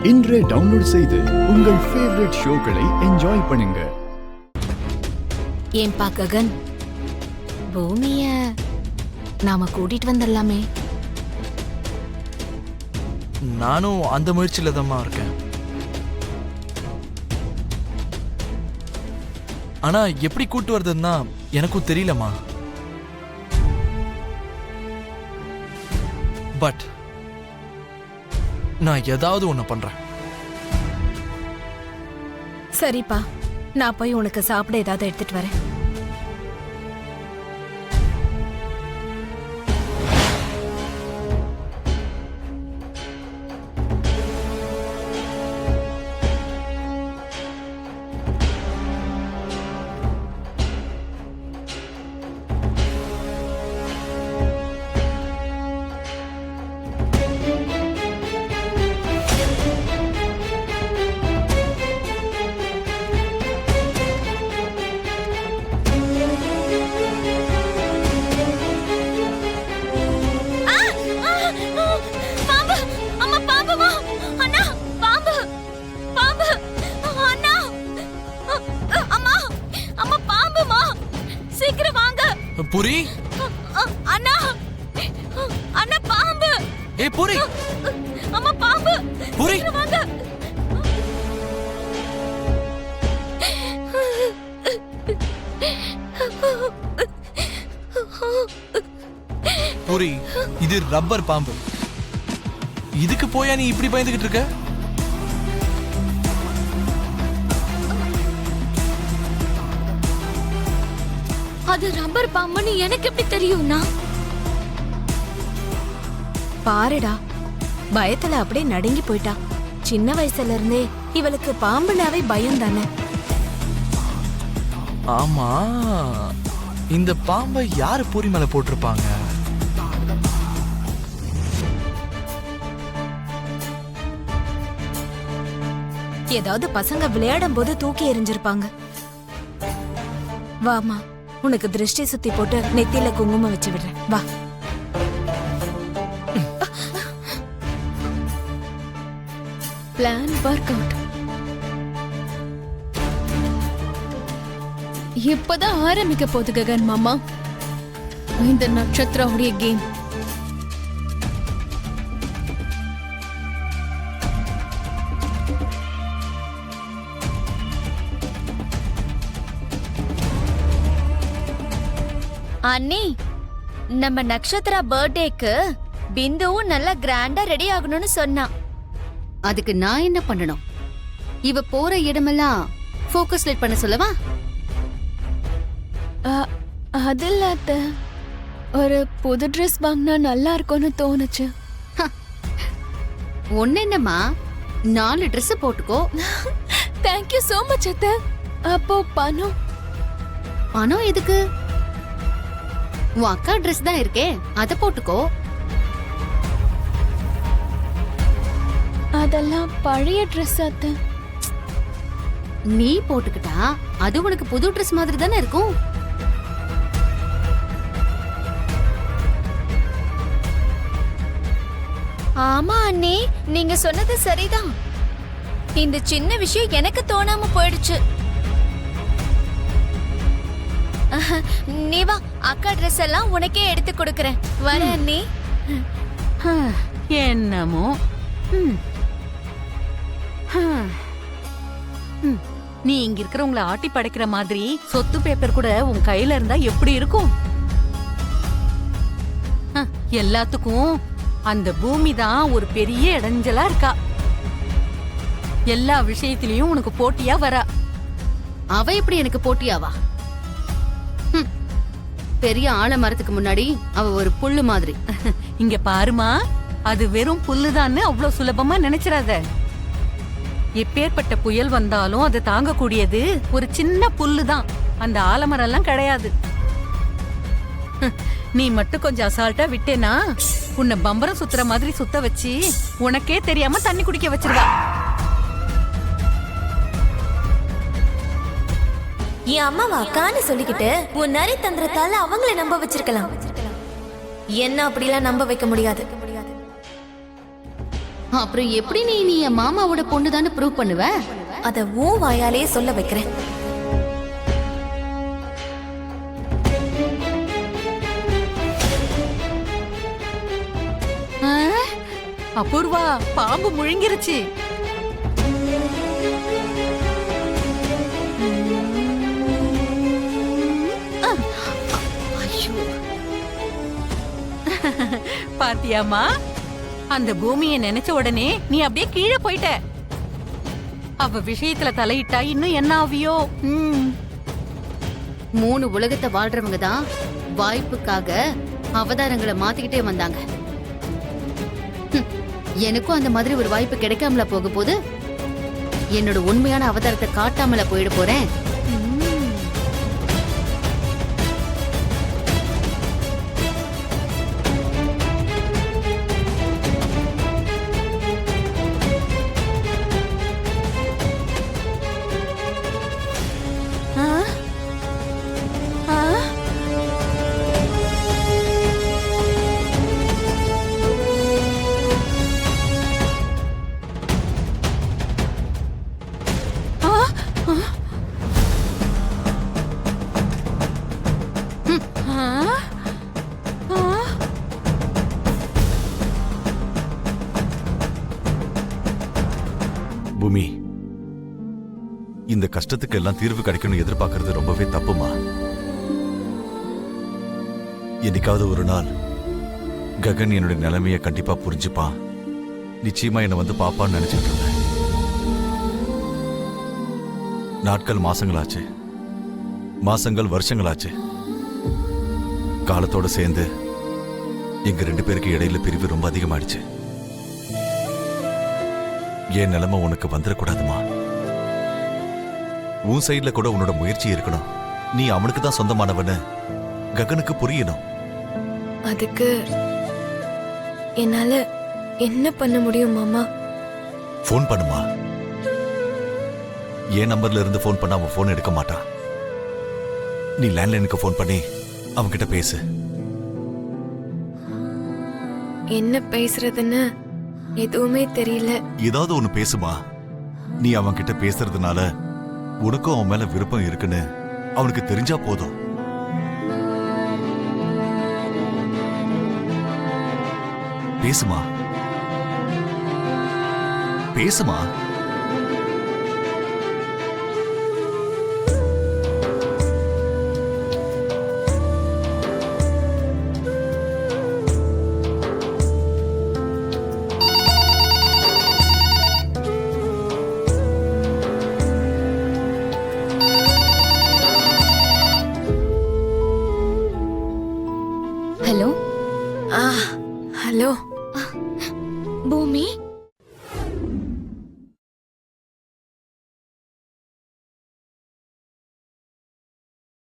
இன்றே டவுன்லோட் செய்து உங்கள் ஃபேவரட் ஷோக்களை என்ஜாய் பண்ணுங்க. ஏன்பா ககன், பூமிய நாம கூட்டிட்டு வந்துடலாமே. நானும் அந்த முயற்சியில தான் இருக்கேன். ஆனா எப்படி கூட்டு வருதுன்னா எனக்கும் தெரியலமா. பட் நான் ஏதாவது ஒண்ணு பண்றேன். சரிப்பா, நான் போய் உனக்கு சாப்பிட ஏதாவது எடுத்துட்டு வரேன். புரி, அண்ணா அண்ணா பாம்பு. ஏ புரி, அம்மா பாம்பு. புரி வாங்க. புரி, இது ரப்பர் பாம்பு. இதுக்கு போயா நீ இப்படி பயந்துகிட்டு இருக்க? அது ரப்பர் பாம்புன்னு எனக்கு எப்படி தெரியும்னா? பாருடா, பயத்துல அப்படியே நடுங்கி போயிட்டா. சின்ன வயசுல இருந்தே இவளுக்கு பாம்புனாவே பயம் தானே. ஆமா, இந்த பாம்பை யாரு பூரி மேல போட்டிருப்பாங்க? ஏதாவது பசங்க விளையாடும் போது தூக்கி எறிஞ்சிருப்பாங்க. வாமா, உனக்கு திருஷ்டி சுத்தி போட்டு நெத்தியில குங்குமம் வச்சு விடுறேன். வா. Plan work out. இப்பதான் ஆரம்பிக்க போகுது ககன் மாமா இந்த நட்சத்திரவுடைய கேம். அண்ணி, நம்ம நட்சத்திரா பர்த்டேக்கு பிந்துவும் நல்லா கிராண்டா ரெடி ஆகணும்னு சொன்னா. அதுக்கு நான் என்ன பண்ணணும்? இவ போற இடமெல்லாம் ஃபோக்கஸ் லைட் பண்ண சொல்லவா? அது இல்லாத ஒரு புது ட்ரெஸ் வாங்கினா நல்லா இருக்கும்னு தோணுச்சு. ஒன்னு என்னம்மா, 4 ட்ரெஸ் போட்டுக்கோ. தேங்க்யூ சோ மச் அத்தை. அப்போ பணம்? பணம் எதுக்கு? உன் அக்கா ட்ரெஸ் தான் இருக்கே, அத போட்டுக்கோ. அதெல்லாம் பழைய ட்ரெஸ் அத்தை. நீ போட்டுக்கிட்டா அது உனக்கு புது ட்ரெஸ் மாதிரி தானே இருக்கும். ஆமா அண்ணி, நீங்க சொன்னது சரிதான். இந்த சின்ன விஷயம் எனக்கு தோணாம போயிடுச்சு. நீ வா, அக்கா ட்ரெஸ் எல்லாம் உனக்கே எடுத்து கொடுக்கறேன். வர அண்ணி. என்னமோ நீ இங்க இருக்கிறவங்கள ஆட்டி படைக்கிற மாதிரி சொத்து பேப்பர் கூட உன் கையில இருந்தா எப்படி இருக்கும்? எல்லாத்துக்கும் அந்த பூமி தான் ஒரு பெரிய இடைஞ்சலா இருக்கா. எல்லா விஷயத்திலயும் உனக்கு போட்டியா வரா. அவ எப்படி எனக்கு போட்டியாவா? பெரிய ஆலமரத்துக்கு முன்னாடி அவ ஒரு புல்லு மாதிரி. இங்க பாருமா, அது வெறும் புல்லுதான்னு அவ்வளவு சுலபமா நினைச்சிடாத. எப்பேற்பட்ட புயல் வந்தாலும் அது தாங்கக்கூடியது ஒரு சின்ன புல்லுதான். அந்த ஆலமரம் எல்லாம் கிடையாது. நீ மட்டும் கொஞ்சம் அசால்ட்டா விட்டேனா உன்னை பம்பரம் சுத்துற மாதிரி சுத்த வச்சு உனக்கே தெரியாம தண்ணி குடிக்க வச்சிருவா. என் அம்மாவை அக்கான்னு சொல்லிக்கிட்டு உன் நரி தந்திரத்தால அவங்கள நம்ப வச்சிருக்கலாம். என்ன அப்படிலாம் நம்ப வைக்க முடியாது. அப்புறம் எப்படி நீ என் மாமாவோட பொண்ணுதான்னு ப்ரூவ் பண்ணுவ? அத உன் வாயாலே சொல்ல வைக்கிறேன். ஆ, அபூர்வா, பாம்பு முழுங்கிருச்சு. பாத்தியாமா, அந்த பூமியை நினைச்ச உடனே நீ அப்படியே கீழே போயிட்ட. அவ விஷயத்துல தலையிட்டா இன்னும் என்ன ஆவியோ? 3 உலகத்தை வாழ்றவங்க தான் வாய்ப்புக்காக அவதாரங்களை மாத்திக்கிட்டே வந்தாங்க. எனக்கும் அந்த மாதிரி ஒரு வாய்ப்பு கிடைக்காமல போக போது என்னோட உண்மையான அவதாரத்தை காட்டாமல போயிட போறேன். பூமி, இந்த கஷ்டத்துக்கு எல்லாம் தீர்வு கிடைக்கணும் எதிர்பார்க்கறது ரொம்பவே தப்புமா. என்னைக்காவது ஒரு நாள் ககன் என்னுடைய நிலைமைய கண்டிப்பா புரிஞ்சுப்பான், நிச்சயமா என்னை வந்து பாப்பான்னு நினைச்சிட்டு இருந்தேன். நாட்கள் மாசங்களாச்சு, மாசங்கள் வருஷங்களாச்சு. காலத்தோட சேர்ந்து எங்க 2 பேருக்கு இடையில பிரிவு ரொம்ப அதிகமாயிடுச்சு. என் நிலைமை உனக்கு வந்துடக்கூடாதுமா. உன் சைட்ல கூட உன்னோட முயற்சி இருக்கணும். நீ அவனுக்கு தான் சொந்தமானவன்னு ககனுக்கு புரியணும். அதுக்கு என்னால என்ன பண்ண முடியும் மாமா? போன் பண்ணுமா. என் நம்பர்ல இருந்து போன் பண்ண அவன் போன் எடுக்க மாட்டான். நீ லேண்ட்லைனுக்கு போன் பண்ணி அவன்கிட்ட பேசு. என்ன பேசுறதுன்னு எதுவுமே தெரியல. ஏதாவது ஒண்ணு பேசுமா. நீ அவன்கிட்ட பேசுறதுனால உனக்கும் அவன் மேல விருப்பம் இருக்குன்னு அவனுக்கு தெரிஞ்சா போதும். பேசுமா, பேசுமா. ஹலோ. ஹலோ. பூமி,